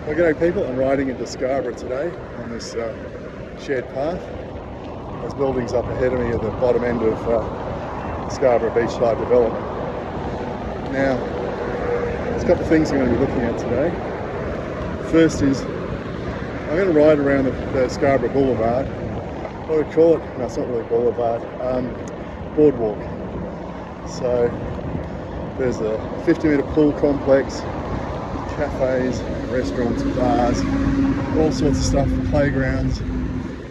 Well, g'day people, I'm riding into Scarborough today on this shared path. There's buildings up ahead of me at the bottom end of Scarborough Beach side development. Now, there's a couple of things I'm going to be looking at today. First is, I'm going to ride around the Scarborough Boulevard. What do we call it? No, it's not really boulevard. Boardwalk. So, there's a 50-metre pool complex, cafes, restaurants, bars, all sorts of stuff, playgrounds.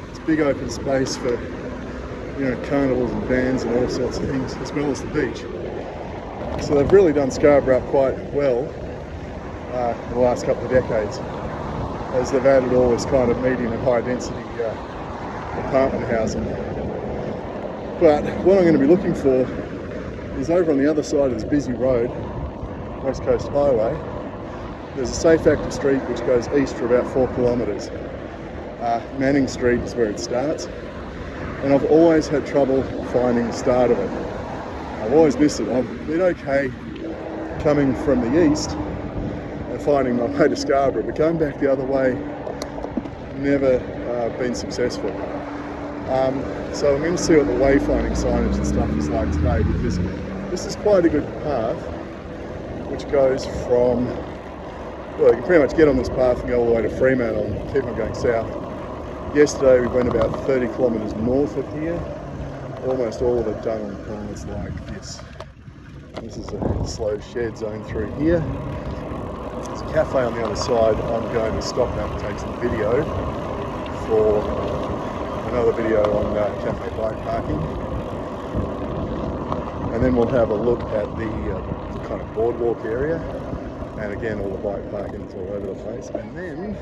It's a big open space for, carnivals and bands and all sorts of things, as well as the beach. So they've really done Scarborough up quite well in the last couple of decades, as they've added all this kind of medium and high density apartment housing. But what I'm going to be looking for is over on the other side of this busy road, West Coast Highway. There's a safe active street which goes east for about 4 kilometres. Manning Street is where it starts, and I've always had trouble finding the start of it. I've always missed it. I've been okay coming from the east and finding my way to Scarborough, but going back the other way, never been successful. So I'm going to see what the wayfinding signage and stuff is like today, because this is quite a good path which goes from, well, you can pretty much get on this path and go all the way to Fremantle and keep on going south. Yesterday we went about 30 kilometres north of here, almost all of it done on corners like this. This is a slow shed zone through here. There's a cafe on the other side. I'm going to stop that and take some video for another video on cafe bike parking. And then we'll have a look at the kind of boardwalk area. And again, all the bike parking is all over the place. And then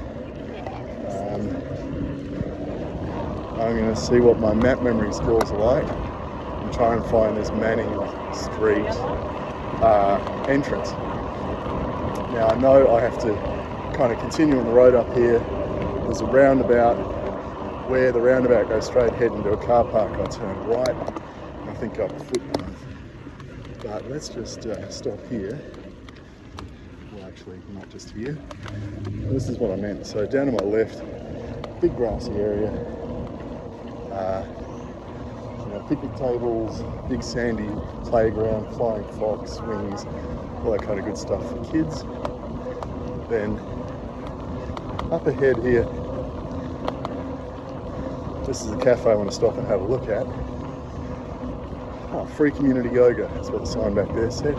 I'm going to see what my map memory skills are like and try and find this Manning Street entrance. Now I know I have to kind of continue on the road up here. There's a roundabout. Where the roundabout goes straight ahead into a car park, I turn right and I think up a footpath. But let's just stop here. Actually, not just here. This is what I meant. So down to my left, big grassy area, picnic tables, big sandy playground, flying fox, swings, all that kind of good stuff for kids. Then up ahead here, this is a cafe I want to stop and have a look at. Oh, free community yoga, that's what the sign back there said.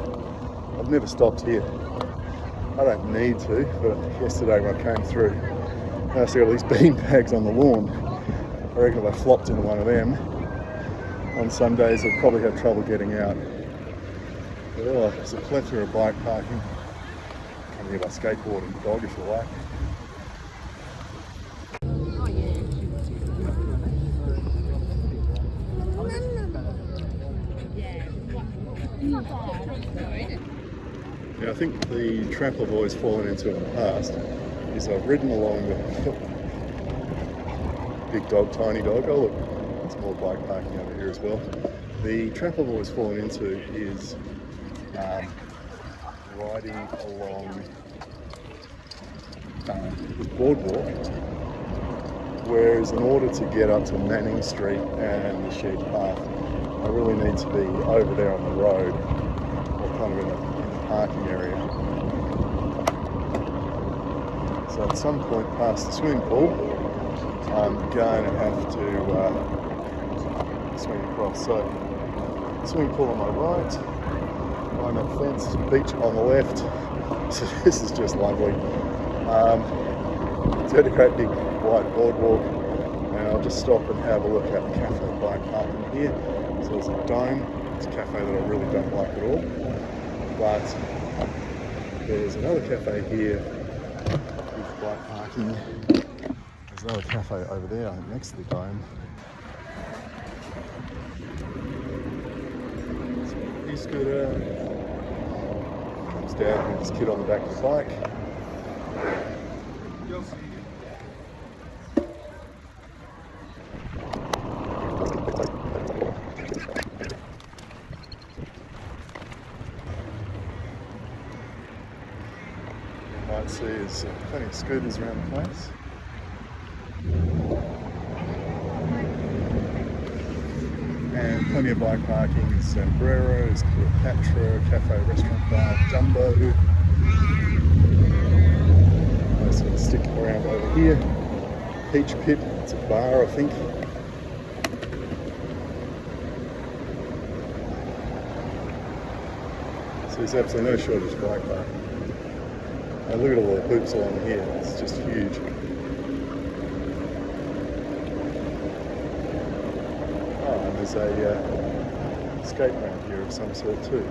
I've never stopped here. I don't need to, but yesterday when I came through, I noticed I got all these bean bags on the lawn. I reckon if I flopped into one of them, on some days I'd probably have trouble getting out. But there's a plethora of bike parking. Come here by skateboard and dog if you like. Now, I think the trap I've always fallen into in the past is I've ridden along the big dog, tiny dog. Oh look, there's more bike parking over here as well. The trap I've always fallen into is riding along the boardwalk, whereas in order to get up to Manning Street and the shared path, I really need to be over there on the road, or kind of in the parking area. So at some point past the swimming pool, I'm going to have to swing across. So swimming pool on my right, behind that fence, beach on the left. So this is just lovely. It's got a great big wide boardwalk, and I'll just stop and have a look at the cafe bike parking here. So there's a dome. It's a cafe that I really don't like at all. But there's another cafe here with bike parking. There's another cafe over there, I think, next to the dome. E-scooter comes down with this kid on the back of the bike. might see is There's plenty of scooters around the place. And plenty of bike parking, Scarborough, Cleopatra, cafe, restaurant, bar, Jumbo. Nice little stick around over here. Peach Pit, it's a bar I think. So there's absolutely no shortage of bike parking. And look at all the hoops along here, it's just huge. There's a skate ramp here of some sort too.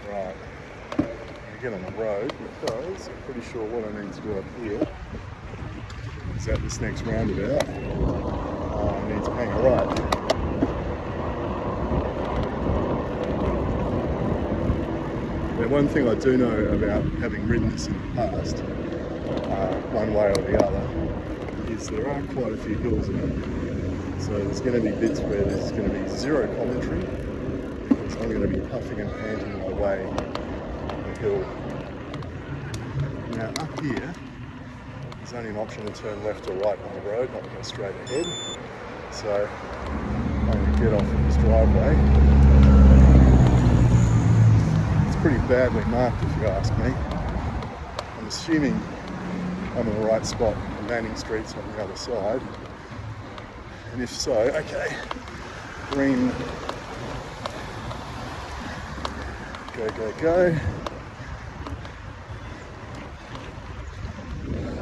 Right, I get on the road because I'm pretty sure what I need to do up here is at this next roundabout. I need to hang a right. Now, one thing I do know about having ridden this in the past, one way or the other, is there are quite a few hills in it. So there's going to be bits where there's going to be zero commentary, because I'm going to be puffing and panting my way the hill. Now up here, there's only an option to turn left or right on the road, not go straight ahead. So I'm going to get off this driveway. Pretty badly marked if you ask me. I'm assuming I'm in the right spot. Manning Street's on the other side. And if so, okay. Green. Go, go, go.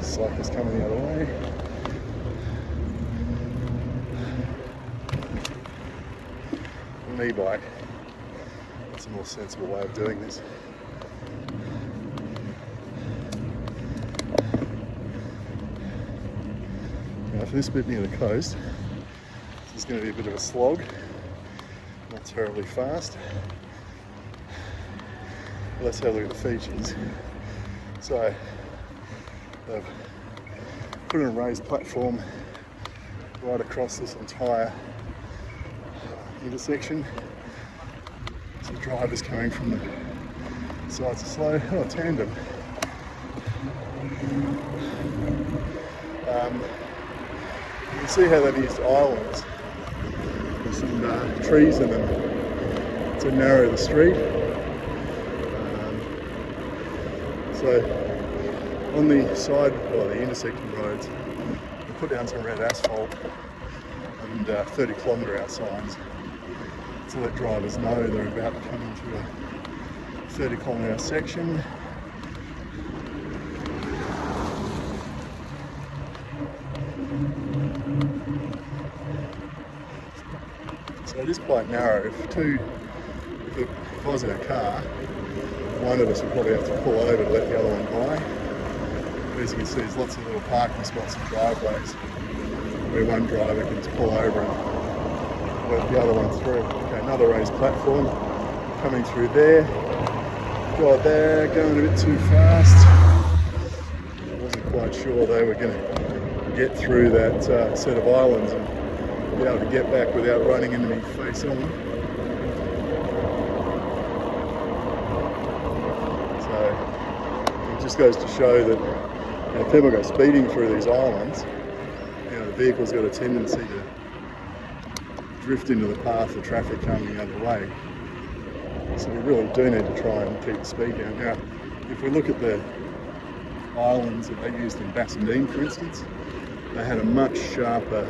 Cyclists coming the other way. An e-bike. That's a more sensible way of doing this. Now for this bit near the coast, this is going to be a bit of a slog, not terribly fast. But let's have a look at the features. So they've put in a raised platform right across this entire intersection. Some drivers coming from the sides of slow. Oh, tandem. You can see how they've used islands with some trees in them to narrow the street. So on the side, well, the intersecting roads, they put down some red asphalt and 30-kilometre hour signs, to let drivers know they're about to come into a 30-kilometre hour section. So it is quite narrow. If I was in a car, one of us would probably have to pull over to let the other one by. But as you can see, there's lots of little parking spots and driveways where one driver can just pull over and let the other one through. Okay, another raised platform coming through there. Got there, going a bit too fast. I wasn't quite sure they were going to get through that set of islands and be able to get back without running into me face on. So it just goes to show that if people go speeding through these islands, the vehicle's got a tendency to drift into the path of traffic coming the other way. So we really do need to try and keep the speed down. Now, if we look at the islands that they used in Bassendean, for instance, they had a much sharper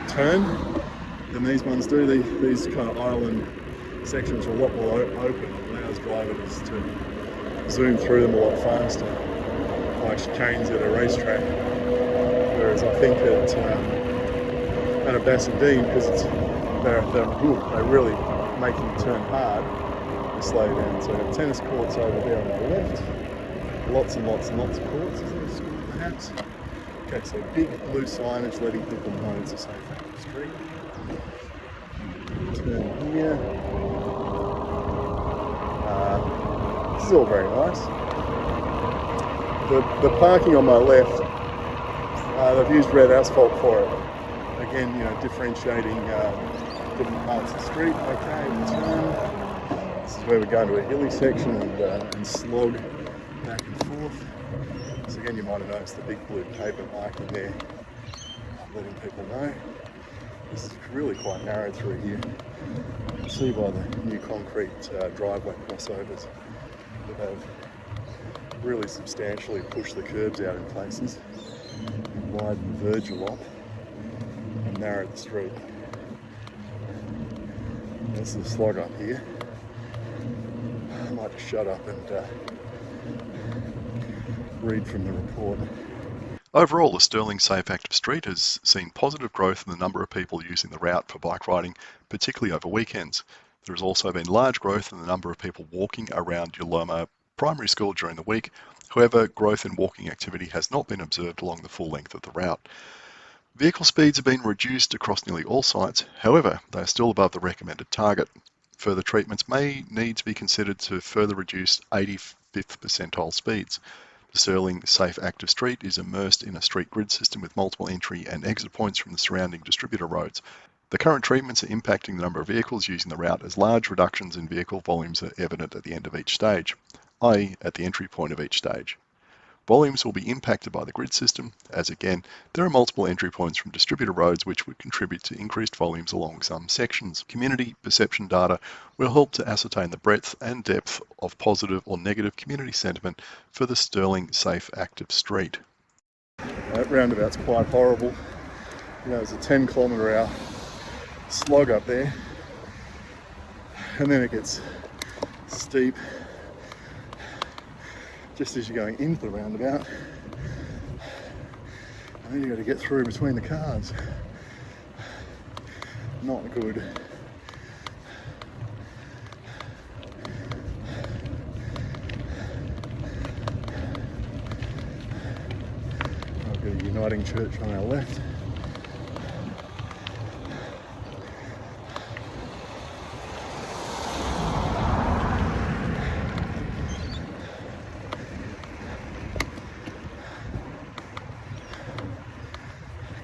turn than these ones do. These kind of island sections are a lot more open. It allows drivers to zoom through them a lot faster, like chicanes at a racetrack. Whereas I think at a Bassendean, because they're really making you turn hard, they slow you down. So tennis courts over there on the left, lots and lots and lots of courts. Is there a school perhaps? Okay, so big blue signage letting people know it's a safe street. Turn here. This is all very nice. The parking on my left, they've used red asphalt for it. Again, differentiating different parts of the street. Okay, return. This is where we go into a hilly section and slog back and forth. So again, you might have noticed the big blue pavement marking there, letting people know. This is really quite narrow through here. You can see by the new concrete driveway crossovers that they've really substantially pushed the curbs out in places, and widened the verge a lot, and narrowed the street. This is the slog up here. I might just shut up and read from the report. Overall, the Stirling Safe Active Street has seen positive growth in the number of people using the route for bike riding, particularly over weekends. There has also been large growth in the number of people walking around Yaloma Primary School during the week. However, growth in walking activity has not been observed along the full length of the route. Vehicle speeds have been reduced across nearly all sites. However, they are still above the recommended target. Further treatments may need to be considered to further reduce 85th percentile speeds. The Stirling Safe Active Street is immersed in a street grid system with multiple entry and exit points from the surrounding distributor roads. The current treatments are impacting the number of vehicles using the route as large reductions in vehicle volumes are evident at the end of each stage, i.e. at the entry point of each stage. Volumes will be impacted by the grid system, as again, there are multiple entry points from distributor roads which would contribute to increased volumes along some sections. Community perception data will help to ascertain the breadth and depth of positive or negative community sentiment for the Stirling Safe Active Street. That roundabout's quite horrible. There's a 10 km/h slog up there, and then it gets steep just as you're going into the roundabout, and then you've got to get through between the cars. Not good. I've got a Uniting Church on our left.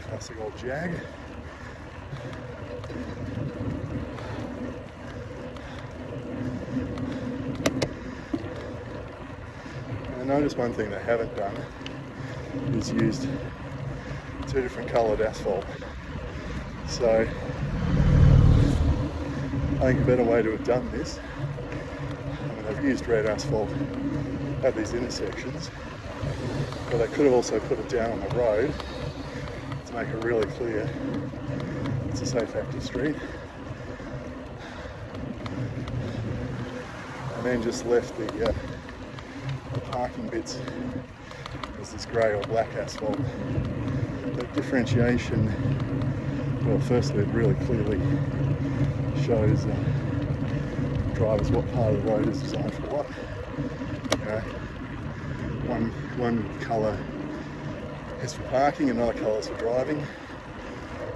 Classic old Jag. And I noticed one thing they haven't done is used two different coloured asphalt. So I think a better way to have done this, they've used red asphalt at these intersections, but they could have also put it down on the road to make it really clear it's a safe active street, and then just left the parking bits as this grey or black asphalt. That differentiation, well, firstly it really clearly shows drivers what part of the road is designed for what. One colour is for parking, another colour is for driving.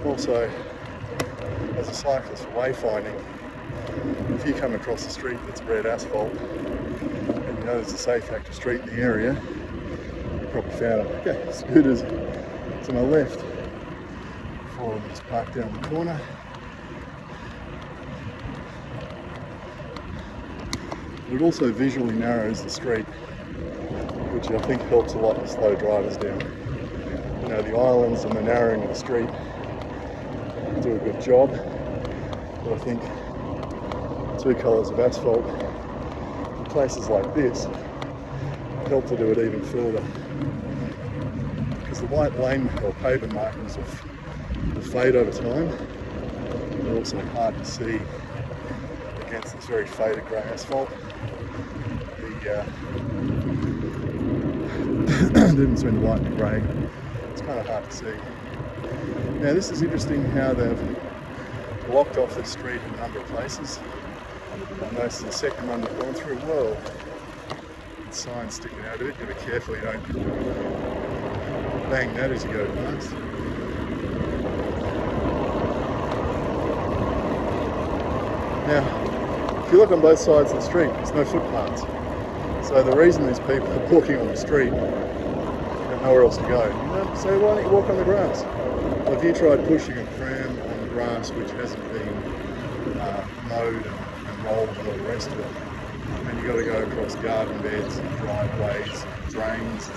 Also, as a cyclist for wayfinding, if you come across a street that's red asphalt and you know there's a safe active street in the area, you probably found it. Okay, scooters to my left before I'm just parked down the corner. It also visually narrows the street, which I think helps a lot to slow drivers down. The islands and the narrowing of the street do a good job, but I think two colours of asphalt in places like this help to do it even further, because the white lane or pavement markings will fade over time. They're also hard to see against this very faded grey asphalt. The difference between the white and the grey, it's kind of hard to see. Now this is interesting how they've blocked off this street in a number of places. I noticed the second one we've gone through, whoa, the sign's sticking out of it. You gotta be careful you don't bang that as you go past. Now, if you look on both sides of the street, there's no footpaths. So the reason these people are walking on the street nowhere else to go. So why don't you walk on the grass? Well, if you tried pushing a pram on the grass which hasn't been mowed and rolled and all the rest of it, and you've got to go across garden beds and driveways, drains,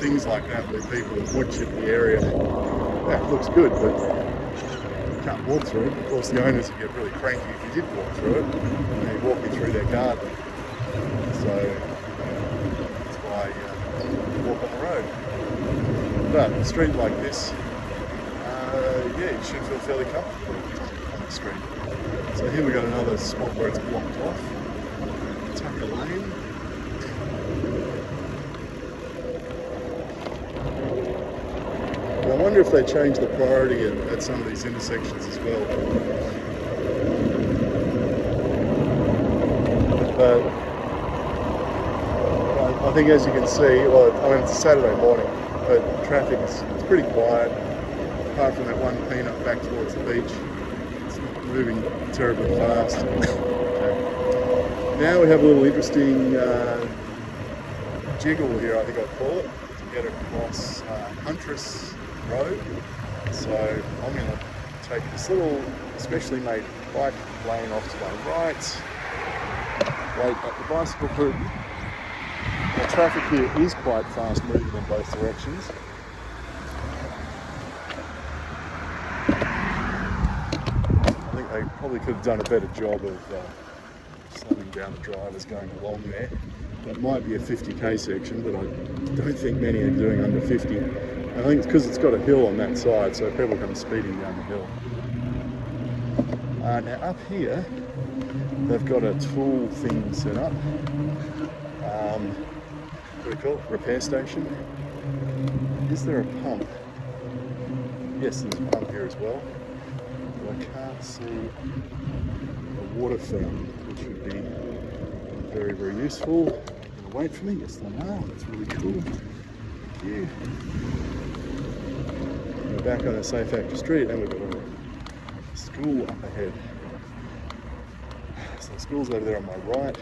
things like that where people have wood chipped the area, that looks good, but you can't walk through it. Of course, the owners would get really cranky if you did walk through it, and they'd walk you through their garden. So that's why you walk on the road. But a street like this, you should feel fairly comfortable on the street. So here we've got another spot where it's blocked off. Tucker Lane. And I wonder if they change the priority at some of these intersections as well. But I think, as you can see, it's a Saturday morning, but traffic is pretty quiet, apart from that one peanut back towards the beach. It's not moving terribly fast. Okay. Now we have a little interesting jiggle here, I think I'd call it, to get across Huntress Road. So I'm going to take this little specially made bike lane off to my right, wait at the bicycle group. The traffic here is quite fast moving in both directions. I think they probably could have done a better job of slowing down the drivers going along there. That might be a 50k section, but I don't think many are doing under 50. I think it's because it's got a hill on that side, so people come speeding down the hill. Now up here, they've got a tool thing set up. What do we call it? Repair station. Is there a pump? Yes, there's a pump here as well. But I can't see a water fountain, which would be very, very useful. Gonna wait for me? Yes, they are. That's really cool. Thank you. We're back on a safe active street, and we've got a school up ahead. So the school's over there on my right.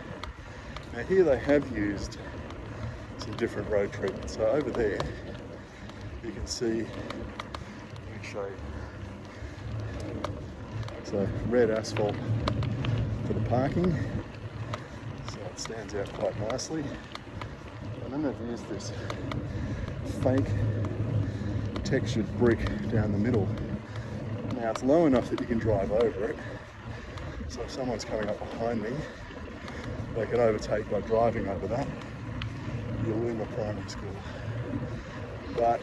Now here they have used some different road treatment. So over there, you can see, let me show you. So red asphalt for the parking. So it stands out quite nicely. And then they've used this fake textured brick down the middle. Now it's low enough that you can drive over it. So if someone's coming up behind me, they can overtake by driving over that. Yaluma Primary School. But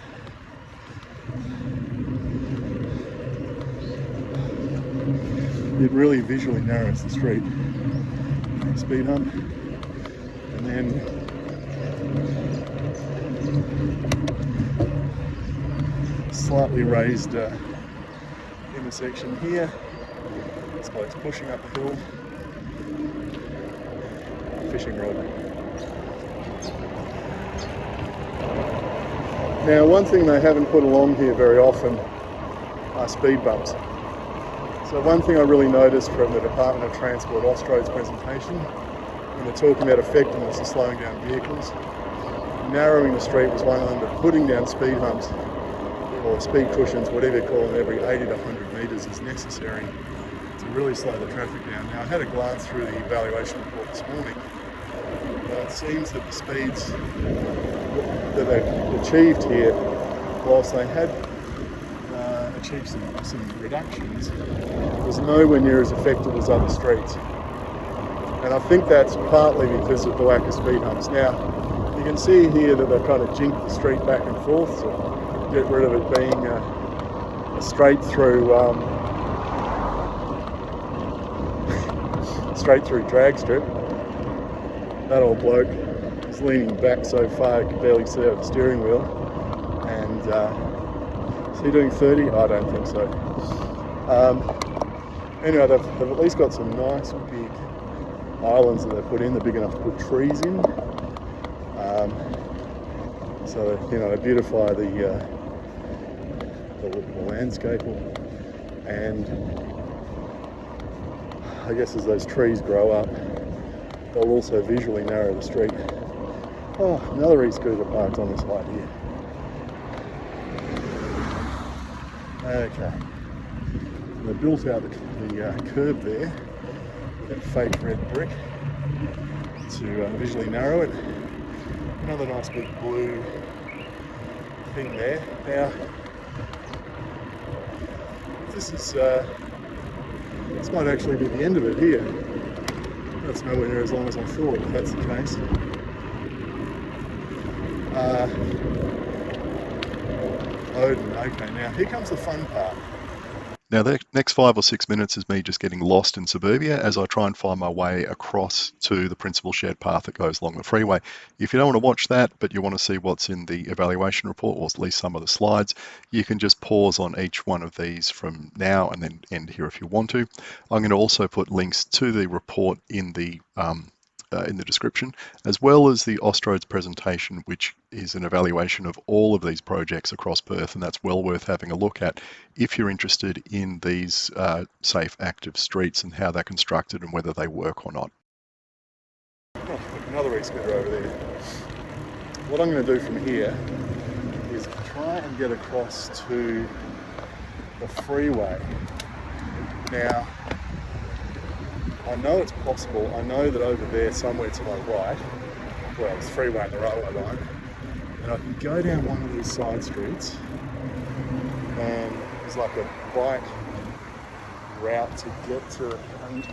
it really visually narrows the street. Speed hump, and then slightly raised intersection here. This bloke's pushing up the hill. Fishing rod. Now, one thing they haven't put along here very often are speed bumps. So one thing I really noticed from the Department of Transport Austroads presentation, when they're talking about effectiveness of slowing down vehicles, narrowing the street was one of them, but putting down speed humps or speed cushions, whatever you call them, every 80 to 100 metres is necessary to really slow the traffic down. Now, I had a glance through the evaluation report this morning. It seems that the speeds that they've achieved here, whilst they had achieved some reductions, was nowhere near as effective as other streets. And I think that's partly because of the lack of speed humps. Now, you can see here that they've kind of jinked the street back and forth to get rid of it being a straight through drag strip. That old bloke is leaning back so far he could barely see out the steering wheel. And is he doing 30? I don't think so. Anyway, they've at least got some nice big islands that they've put in. They're big enough to put trees in. So they beautify the landscape. And I guess as those trees grow up, they'll also visually narrow the street. Oh, another e-scooter parked on the side here. Okay. They built out the curb there with that fake red brick to visually narrow it. Another nice big blue thing there. Now, this might actually be the end of it here. That's nowhere near as long as I thought, if that's the case. Odin, okay, now here comes the fun part. Now, the next 5 or 6 minutes is me just getting lost in suburbia as I try and find my way across to the principal shared path that goes along the freeway. If you don't want to watch that, but you want to see what's in the evaluation report, or at least some of the slides, you can just pause on each one of these from now and then end here if you want to. I'm going to also put links to the report in the description, as well as the Austroads presentation, which is an evaluation of all of these projects across Perth, and that's well worth having a look at if you're interested in these safe, active streets and how they're constructed and whether they work or not. Oh, another e-scooter over there. What I'm going to do from here is try and get across to the freeway. Now, I know it's possible. I know that over there, somewhere to my right, well, there's freeway and the railway line, and I can go down one of these side streets, and there's like a bike route to get to, and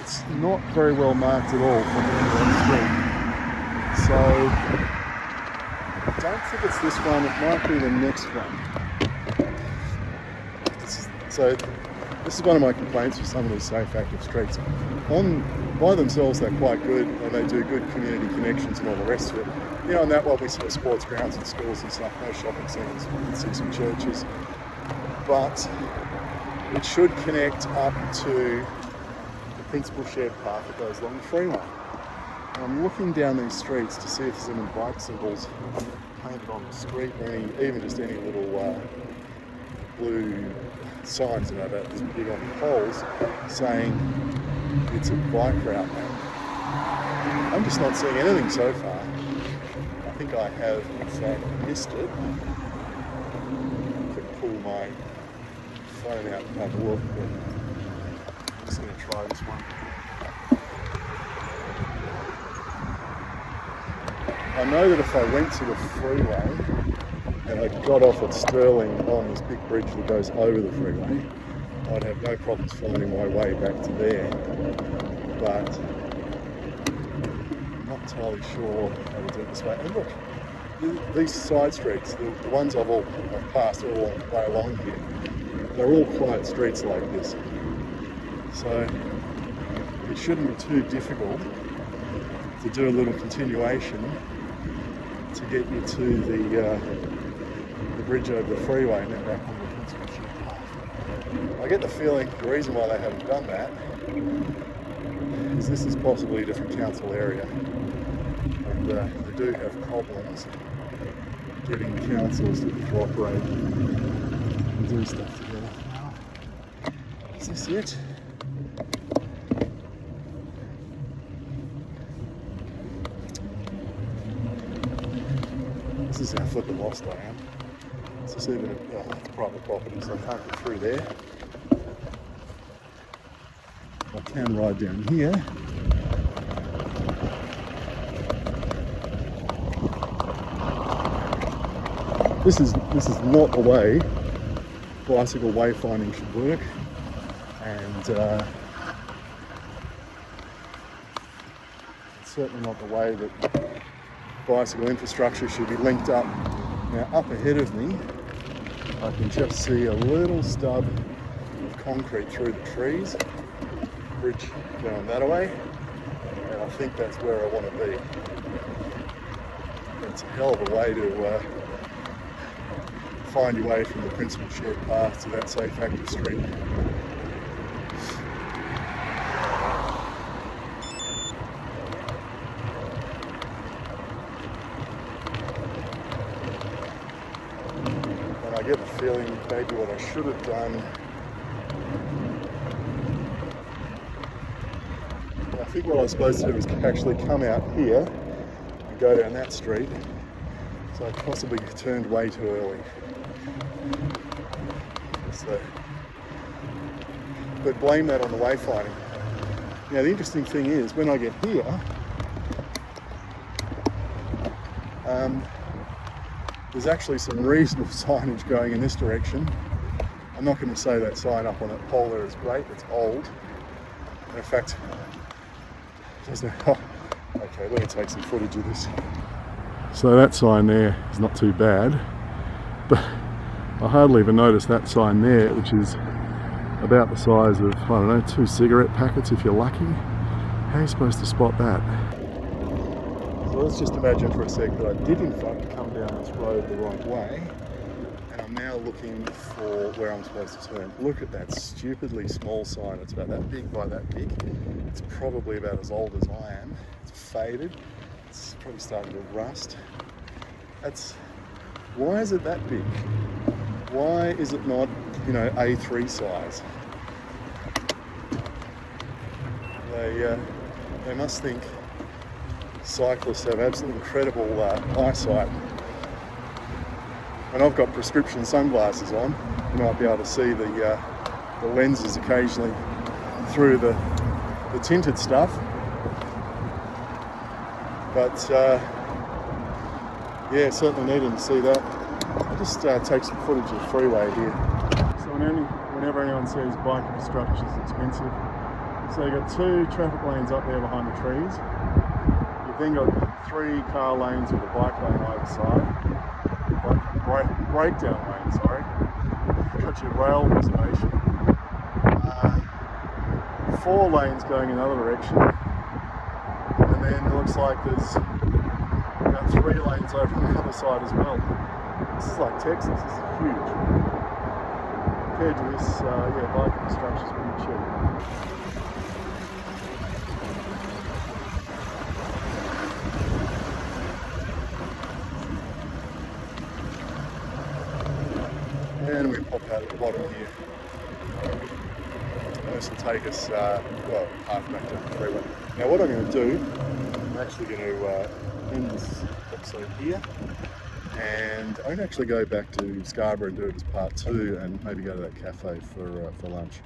it's not very well marked at all from the end of the street. So, I don't think it's this one. It might be the next one. This is one of my complaints with some of these safe, active streets. By themselves, they're quite good, and they do good community connections and all the rest of it. You know, on that one we see sports grounds and schools and stuff, no shopping centres, we can see some churches. But it should connect up to the principal shared path that goes along the freeway. And I'm looking down these streets to see if there's any bike symbols painted on the street, or even just any little blue signs, you know, about this big on the poles saying it's a bike route now. I'm just not seeing anything so far. I think I have in fact missed it. I could pull my phone out and have a look, but I'm just going to try this one. I know that if I went to the freeway and I got off at Stirling on this big bridge that goes over the freeway, I'd have no problems finding my way back to there. But I'm not entirely sure how to do it this way. And look, these side streets, the ones I've passed all the way along here, they're all quiet streets like this. So it shouldn't be too difficult to do a little continuation to get you to the bridge over the freeway and then back on the principal shared path. I get the feeling the reason why they haven't done that is this is possibly a different council area, and they do have problems getting councils to cooperate and do stuff together. Is this it? This is how flippin' lost I am. It's just even it's private property, so I can't get through there. I can ride down here. This is not the way bicycle wayfinding should work, and it's certainly not the way that bicycle infrastructure should be linked up. Now, up ahead of me, I can just see a little stub of concrete through the trees, bridge going that way, and I think that's where I want to be. It's a hell of a way to find your way from the principal shared path to that safe, active street. I get the feeling maybe what I should have done, I think what I was supposed to do was actually come out here and go down that street, so I possibly turned way too early. So, but blame that on the wayfinding. Now the interesting thing is, when I get here, there's actually some reasonable signage going in this direction. I'm not going to say that sign up on that pole there is great, it's old. And in fact, there's no, okay, let me take some footage of this. So that sign there is not too bad, but I hardly even noticed that sign there, which is about the size of, I don't know, 2 cigarette packets if you're lucky. How are you supposed to spot that? So let's just imagine for a sec that I did in fact come down this road the right way, and I'm now looking for where I'm supposed to turn. Look at that stupidly small sign. It's about that big by that big. It's probably about as old as I am. It's faded. It's probably starting to rust. Why is it that big? Why is it not, you know, A3 size? They must think cyclists have absolutely incredible eyesight. When I've got prescription sunglasses on, you might be able to see the lenses occasionally through the tinted stuff. But yeah, certainly needing to see that. I'll just take some footage of the freeway here. So whenever anyone says bike infrastructure is expensive, so you've got 2 traffic lanes up there behind the trees. You've then got 3 car lanes with a bike lane either side. Breakdown lane, sorry. You've got your rail reservation. 4 lanes going in the other direction. And then it looks like there's about 3 lanes over on the other side as well. This is like Texas, this is huge. Compared to this, yeah, bike infrastructure is pretty cheap. And we pop out at the bottom here. And this will take us, well, half back down the freeway. Now what I'm going to do, I'm actually going to end this episode here. And I'm going to actually go back to Scarborough and do it as part 2 and maybe go to that cafe for lunch.